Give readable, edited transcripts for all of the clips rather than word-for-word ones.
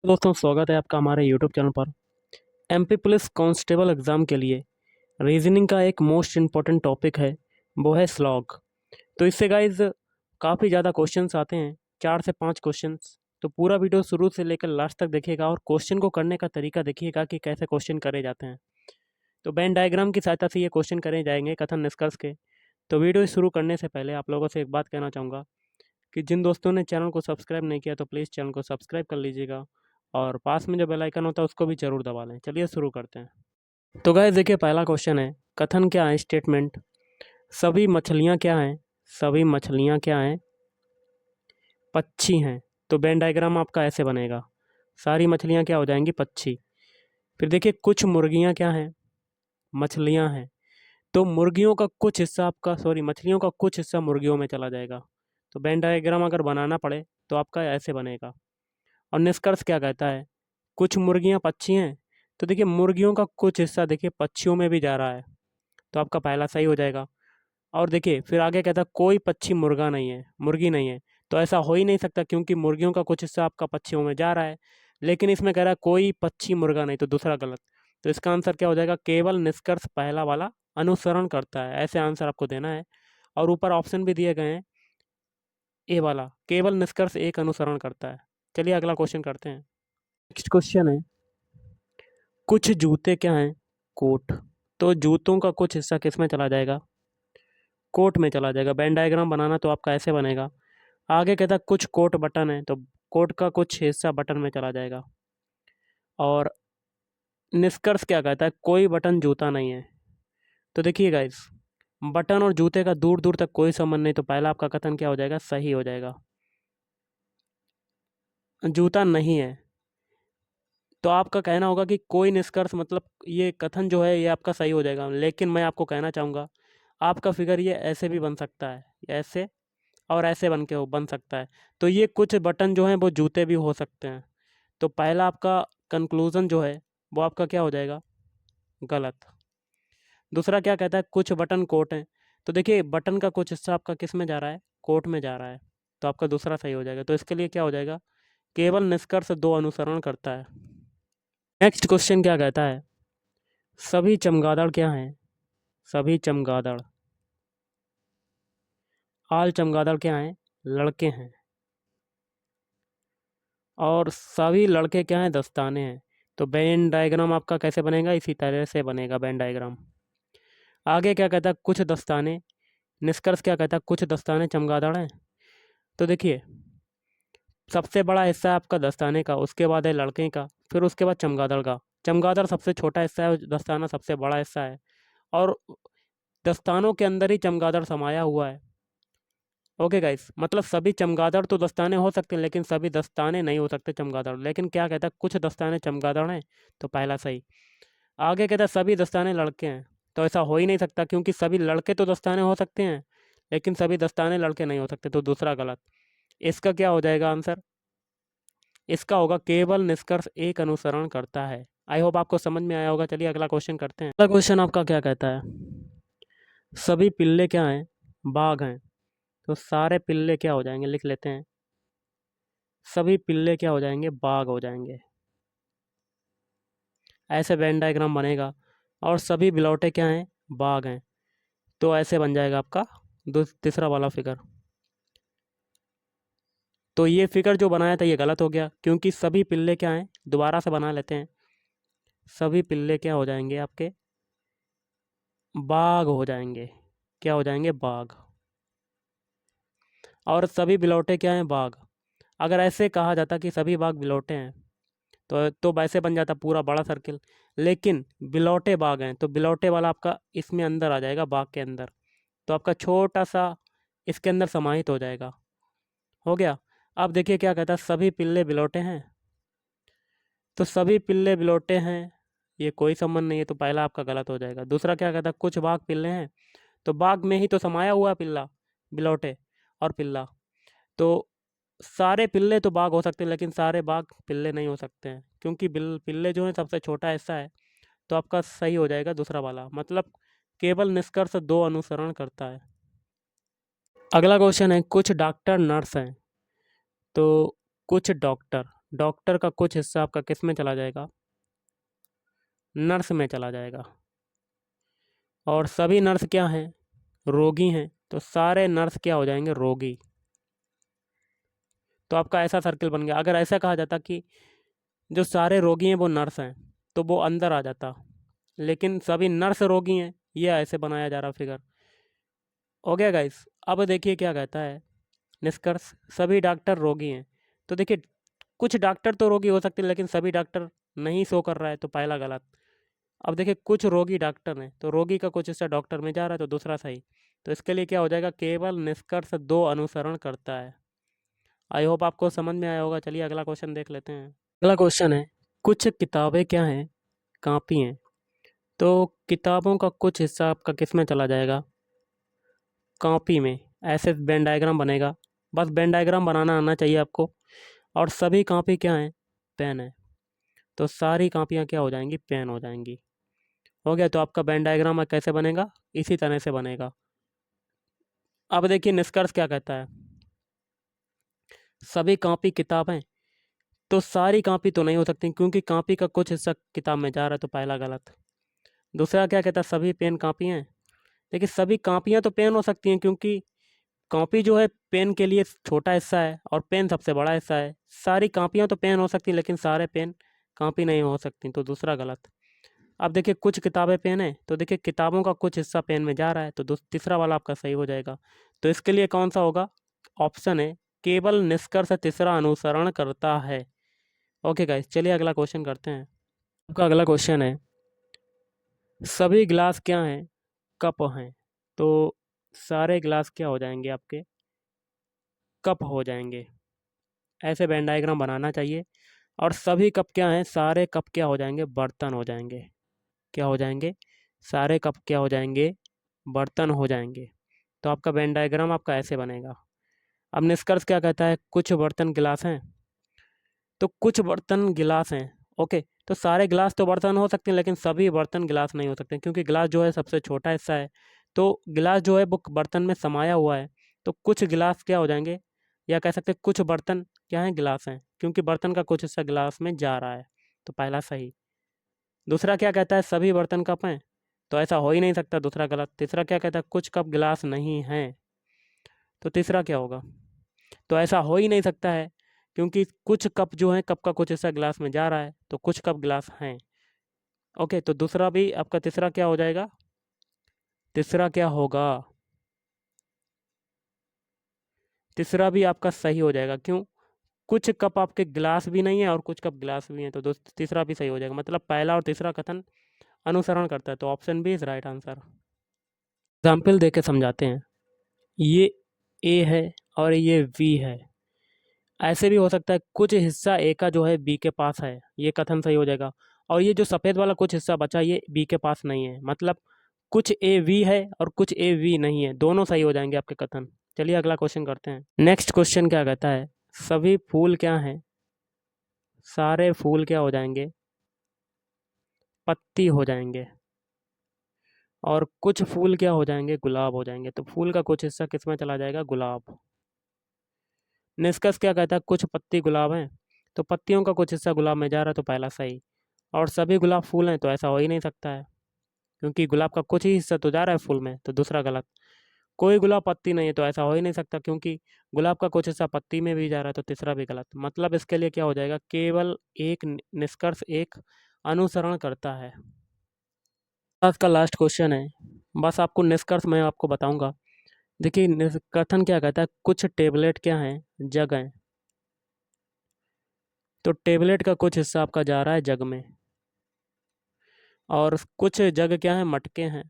दोस्तों स्वागत है आपका हमारे यूट्यूब चैनल पर। एमपी पुलिस कांस्टेबल एग्ज़ाम के लिए रीजनिंग का एक मोस्ट इम्पॉर्टेंट टॉपिक है, वो है स्लॉग। तो इससे गाइज काफ़ी ज़्यादा क्वेश्चंस आते हैं, 4 से 5 क्वेश्चंस। तो पूरा वीडियो शुरू से लेकर लास्ट तक देखिएगा और क्वेश्चन को करने का तरीका देखिएगा कि कैसे क्वेश्चन करे जाते हैं। तो वेन डायग्राम की सहायता से ये क्वेश्चन करे जाएंगे कथन निष्कर्ष के। तो वीडियो शुरू करने से पहले आप लोगों से एक बात कहना चाहूँगा कि जिन दोस्तों ने चैनल को सब्सक्राइब नहीं किया तो प्लीज़ चैनल को सब्सक्राइब कर लीजिएगा और पास में जो बेल आइकन होता है उसको भी ज़रूर दबा लें। चलिए शुरू करते हैं। तो गाइस देखिए, पहला क्वेश्चन है, कथन क्या है, स्टेटमेंट। सभी मछलियाँ क्या हैं? सभी मछलियाँ क्या हैं? पक्षी हैं। तो वेन डायग्राम आपका ऐसे बनेगा, सारी मछलियाँ क्या हो जाएंगी? पक्षी। फिर देखिए, कुछ मुर्गियाँ क्या हैं? मछलियाँ हैं। तो मुर्गियों का कुछ हिस्सा आपका मछलियों का कुछ हिस्सा मुर्गियों में चला जाएगा। तो वेन डायग्राम अगर बनाना पड़े तो आपका ऐसे बनेगा। और निष्कर्ष क्या कहता है? कुछ मुर्गियाँ पक्षी हैं। तो देखिए, मुर्गियों का कुछ हिस्सा देखिए पक्षियों में भी जा रहा है, तो आपका पहला सही हो जाएगा। और देखिए फिर आगे कहता है कोई पक्षी मुर्गा नहीं है, मुर्गी नहीं है। तो ऐसा हो ही नहीं सकता क्योंकि मुर्गियों का कुछ हिस्सा आपका पक्षियों में जा रहा है, लेकिन इसमें कह रहा है कोई पक्षी मुर्गा नहीं, तो दूसरा गलत। तो इसका आंसर क्या हो जाएगा? केवल निष्कर्ष पहला वाला अनुसरण करता है, ऐसे आंसर आपको देना है। और ऊपर ऑप्शन भी दिए गए हैं, ए वाला, केवल निष्कर्ष एक अनुसरण करता है। चलिए अगला क्वेश्चन करते हैं। नेक्स्ट क्वेश्चन है, कुछ जूते क्या हैं? कोट। तो जूतों का कुछ हिस्सा किस में चला जाएगा? कोट में चला जाएगा। वेन डायग्राम बनाना तो आपका ऐसे बनेगा। आगे कहता है कुछ कोट बटन है, तो कोट का कुछ हिस्सा बटन में चला जाएगा। और निष्कर्ष क्या कहता है? कोई बटन जूता नहीं है। तो देखिए गाइस, बटन और जूते का दूर दूर तक कोई संबंध नहीं, तो पहला आपका कथन क्या हो जाएगा? सही हो जाएगा। जूता नहीं है, तो आपका कहना होगा कि कोई निष्कर्ष, मतलब ये कथन जो है ये आपका सही हो जाएगा। लेकिन मैं आपको कहना चाहूँगा, आपका फिगर ये ऐसे भी बन सकता है, ऐसे और ऐसे बन सकता है। तो ये कुछ बटन जो हैं वो जूते भी हो सकते हैं। तो पहला आपका कंक्लूज़न जो है वो आपका क्या हो जाएगा? गलत। दूसरा क्या कहता है? कुछ बटन कोट हैं। तो देखिए, बटन का कुछ हिस्सा आपका किस में जा रहा है? कोट में जा रहा है। तो आपका दूसरा सही हो जाएगा। तो इसके लिए क्या हो जाएगा? केवल निष्कर्ष दो अनुसरण करता है। नेक्स्ट क्वेश्चन क्या कहता है? सभी चमगादड़ क्या हैं? सभी चमगादड़, आल चमगादड़ क्या हैं? लड़के हैं। और सभी लड़के क्या हैं? दस्ताने हैं। तो वेन डायग्राम आपका कैसे बनेगा? इसी तरह से बनेगा वेन डायग्राम। आगे क्या कहता है? कुछ दस्ताने। निष्कर्ष क्या कहता है? कुछ दस्ताने चमगादड़ हैं। तो देखिए, सबसे बड़ा हिस्सा है आपका दस्ताने का, उसके बाद है लड़के का, फिर उसके बाद चमगादड़ का। चमगादड़ सबसे छोटा हिस्सा है, दस्ताना सबसे बड़ा हिस्सा है। और दस्तानों के अंदर ही चमगादड़ समाया हुआ है। ओके गाइस, मतलब सभी चमगादड़ तो दस्ताने हो सकते हैं, लेकिन सभी दस्ताने नहीं हो सकते चमगादड़। लेकिन क्या कहता है? कुछ दस्ताने चमगादड़ हैं, तो पहला सही। आगे कहता है सभी दस्ताने लड़के हैं। तो ऐसा हो ही नहीं सकता क्योंकि सभी लड़के तो दस्ताने हो सकते हैं, लेकिन सभी दस्ताने लड़के नहीं हो सकते, तो दूसरा गलत। इसका क्या हो जाएगा आंसर? इसका होगा केवल निष्कर्ष एक अनुसरण करता है। आई होप आपको समझ में आया होगा। चलिए अगला क्वेश्चन करते हैं। अगला क्वेश्चन आपका क्या कहता है? सभी पिल्ले क्या हैं? बाघ हैं। तो सारे पिल्ले क्या हो जाएंगे? लिख लेते हैं। सभी पिल्ले क्या हो जाएंगे? बाघ हो जाएंगे। ऐसे वेन डायग्राम बनेगा। और सभी बिलौटे क्या हैं? बाघ हैं। तो ऐसे बन जाएगा आपका तीसरा वाला फिगर। तो ये फिगर जो बनाया था ये गलत हो गया, क्योंकि सभी पिल्ले क्या हैं? दोबारा से बना लेते हैं। सभी पिल्ले क्या हो जाएंगे आपके? बाघ हो जाएंगे। क्या हो जाएंगे? बाघ। और सभी बिलौटे क्या हैं? बाघ। अगर ऐसे कहा जाता कि सभी बाघ बिलौटे हैं तो वैसे बन जाता पूरा बड़ा सर्किल। लेकिन बिलौटे बाघ हैं, तो बिलौटे वाला आपका इसमें अंदर आ जाएगा, बाघ के अंदर। तो आपका छोटा सा इसके अंदर समाहित हो जाएगा। हो गया। अब देखिए क्या कहता है? सभी पिल्ले बिलौटे हैं। तो सभी पिल्ले बिलौटे हैं, ये कोई संबंध नहीं है, तो पहला आपका गलत हो जाएगा। दूसरा क्या कहता है? कुछ बाघ पिल्ले हैं। तो बाघ में ही तो समाया हुआ है पिल्ला, बिलौटे और पिल्ला। तो सारे पिल्ले तो बाघ हो सकते हैं, लेकिन सारे बाघ पिल्ले नहीं हो सकते हैं, क्योंकि पिल्ले जो है सबसे छोटा हिस्सा है। तो आपका सही हो जाएगा दूसरा वाला, मतलब केवल निष्कर्ष दो अनुसरण करता है। अगला क्वेश्चन है, कुछ डॉक्टर नर्स हैं। तो कुछ डॉक्टर, डॉक्टर का कुछ हिस्सा आपका किस में चला जाएगा? नर्स में चला जाएगा। और सभी नर्स क्या हैं? रोगी हैं, तो सारे नर्स क्या हो जाएंगे? रोगी। तो आपका ऐसा सर्किल बन गया। अगर ऐसा कहा जाता कि जो सारे रोगी हैं वो नर्स हैं, तो वो अंदर आ जाता, लेकिन सभी नर्स रोगी हैं, ये ऐसे बनाया जा रहा फिगर। हो गया गाइस। अब देखिए क्या कहता है निष्कर्ष, सभी डॉक्टर रोगी हैं। तो देखिए कुछ डॉक्टर तो रोगी हो सकते हैं, लेकिन सभी डॉक्टर नहीं शो कर रहा है, तो पहला गलत। अब देखिए कुछ रोगी डॉक्टर हैं, तो रोगी का कुछ हिस्सा डॉक्टर में जा रहा है, तो दूसरा सही। तो इसके लिए क्या हो जाएगा? केवल निष्कर्ष दो अनुसरण करता है। आई होप आपको समझ में आया होगा। चलिए अगला क्वेश्चन देख लेते हैं। अगला क्वेश्चन है, कुछ किताबें क्या हैं? कापी हैं। तो किताबों का कुछ हिस्सा आपका किस में चला जाएगा? कॉपी में। ऐसे वेन डायग्राम बनेगा, बस वेन डायग्राम बनाना आना चाहिए आपको। और सभी कॉपी क्या हैं? पेन है। तो सारी कॉपियाँ क्या हो जाएंगी? पेन हो जाएंगी। हो गया। तो आपका वेन डायग्राम कैसे बनेगा? इसी तरह से बनेगा। अब देखिए निष्कर्ष क्या कहता है, सभी कॉपी किताबें। तो सारी कॉपी तो नहीं हो सकती, क्योंकि कॉपी का कुछ हिस्सा किताब में जा रहा है, तो पहला गलत। दूसरा क्या कहता है? सभी पेन कॉपी हैं। देखिए सभी कॉपियाँ तो पेन हो सकती हैं, क्योंकि कॉपी जो है पेन के लिए छोटा हिस्सा है और पेन सबसे बड़ा हिस्सा है। सारी कॉपियाँ तो पेन हो सकती हैं, लेकिन सारे पेन कॉपी नहीं हो सकती, तो दूसरा गलत। अब देखिए कुछ किताबें पेन है, तो देखिए किताबों का कुछ हिस्सा पेन में जा रहा है, तो तीसरा वाला आपका सही हो जाएगा। तो इसके लिए कौन सा होगा? ऑप्शन है, केवल निष्कर्ष तीसरा अनुसरण करता है। ओके गाइस, चलिए अगला क्वेश्चन करते हैं। आपका अगला क्वेश्चन है, सभी गिलास क्या हैं? कप हैं। तो सारे गिलास क्या हो जाएंगे? आपके कप हो जाएंगे। ऐसे वेन डायग्राम बनाना चाहिए। और सभी कप क्या हैं? सारे कप क्या हो जाएंगे? बर्तन हो जाएंगे। क्या हो जाएंगे? सारे कप क्या हो जाएंगे? बर्तन हो जाएंगे। तो आपका वेन डायग्राम आपका ऐसे बनेगा। अब निष्कर्ष क्या कहता है? कुछ बर्तन गिलास हैं। तो कुछ बर्तन गिलास हैं। ओके, तो सारे गिलास तो बर्तन हो सकते हैं, लेकिन सभी बर्तन गिलास नहीं हो सकते, क्योंकि गिलास जो है सबसे छोटा हिस्सा है। तो गिलास जो है वो बर्तन में समाया हुआ है। तो कुछ गिलास क्या हो जाएंगे, या कह सकते हैं कुछ बर्तन क्या हैं? गिलास हैं, क्योंकि बर्तन का कुछ हिस्सा गिलास में जा रहा है, तो पहला सही। दूसरा क्या कहता है? सभी बर्तन कप हैं। तो ऐसा हो ही नहीं सकता, दूसरा गलत। तीसरा क्या कहता है? कुछ कप गिलास नहीं हैं। तो तीसरा क्या होगा? तो ऐसा हो ही नहीं सकता है, क्योंकि कुछ कप जो है, कप का कुछ हिस्सा गिलास में जा रहा है, तो कुछ कप गिलास हैं। ओके, तो दूसरा भी आपका तीसरा क्या हो जाएगा? तीसरा क्या होगा? तीसरा भी आपका सही हो जाएगा। क्यों? कुछ कप आपके गिलास भी नहीं है और कुछ कप गिलास भी हैं, तो तीसरा भी सही हो जाएगा। मतलब पहला और तीसरा कथन अनुसरण करता है, तो option B is right answer. Example दे के समझाते हैं। ये ए है और ये वी है। ऐसे भी हो सकता है कुछ हिस्सा ए का जो है बी के पास है, ये कथन सही हो जाएगा। और ये जो सफ़ेद वाला कुछ हिस्सा बचा, ये बी के पास नहीं है। मतलब कुछ ए वी है और कुछ ए वी नहीं है, दोनों सही हो जाएंगे आपके कथन। चलिए अगला क्वेश्चन करते हैं। नेक्स्ट क्वेश्चन क्या कहता है, सभी फूल क्या हैं? सारे फूल क्या हो जाएंगे? पत्ती हो जाएंगे। और कुछ फूल क्या हो जाएंगे? गुलाब हो जाएंगे। तो फूल का कुछ हिस्सा किस में चला जाएगा? गुलाब। निष्कर्ष क्या कहता है? कुछ पत्ती गुलाब हैं, तो पत्तियों का कुछ हिस्सा गुलाब में जा रहा है, तो पहला सही। और सभी गुलाब फूल हैं, तो ऐसा हो ही नहीं सकता है, क्योंकि गुलाब का कुछ ही हिस्सा तो जा रहा है फूल में, तो दूसरा गलत। कोई गुलाब पत्ती नहीं है, तो ऐसा हो ही नहीं सकता, क्योंकि गुलाब का कुछ हिस्सा पत्ती में भी जा रहा है, तो तीसरा भी गलत। मतलब इसके लिए क्या हो जाएगा? केवल एक निष्कर्ष एक अनुसरण करता है। आज का लास्ट क्वेश्चन है, बस आपको निष्कर्ष मैं आपको बताऊंगा। देखिए कथन क्या कहता है, कुछ टेबलेट क्या हैं? जग हैं। तो टेबलेट का कुछ हिस्सा आपका जा रहा है जग में। और कुछ जग क्या है? मटके हैं,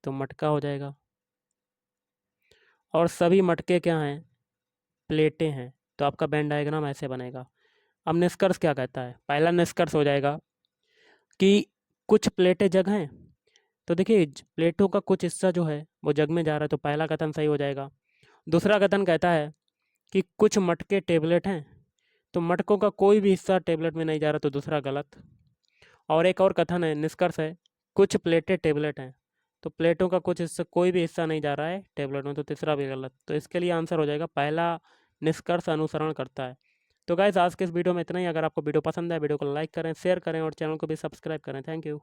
तो मटका हो जाएगा। और सभी मटके क्या हैं? प्लेटें हैं। तो आपका वेन डायग्राम ऐसे बनेगा। अब निष्कर्ष क्या कहता है? पहला निष्कर्ष हो जाएगा कि कुछ प्लेटें जग हैं। तो देखिए प्लेटों का कुछ हिस्सा जो है वो जग में जा रहा है, तो पहला कथन सही हो जाएगा। दूसरा कथन कहता है कि कुछ मटके टेबलेट हैं, तो मटकों का कोई भी हिस्सा टेबलेट में नहीं जा रहा, तो दूसरा गलत। और एक और कथन है, निष्कर्ष है, कुछ प्लेटें टेबलेट हैं, तो प्लेटों का कुछ हिस्सा कोई भी हिस्सा नहीं जा रहा है टेबलेट में, तो तीसरा भी गलत। तो इसके लिए आंसर हो जाएगा पहला निष्कर्ष अनुसरण करता है। तो गाइज़ आज के इस वीडियो में इतना ही। अगर आपको वीडियो पसंद है, वीडियो को लाइक करें, शेयर करें और चैनल को भी सब्सक्राइब करें। Thank you.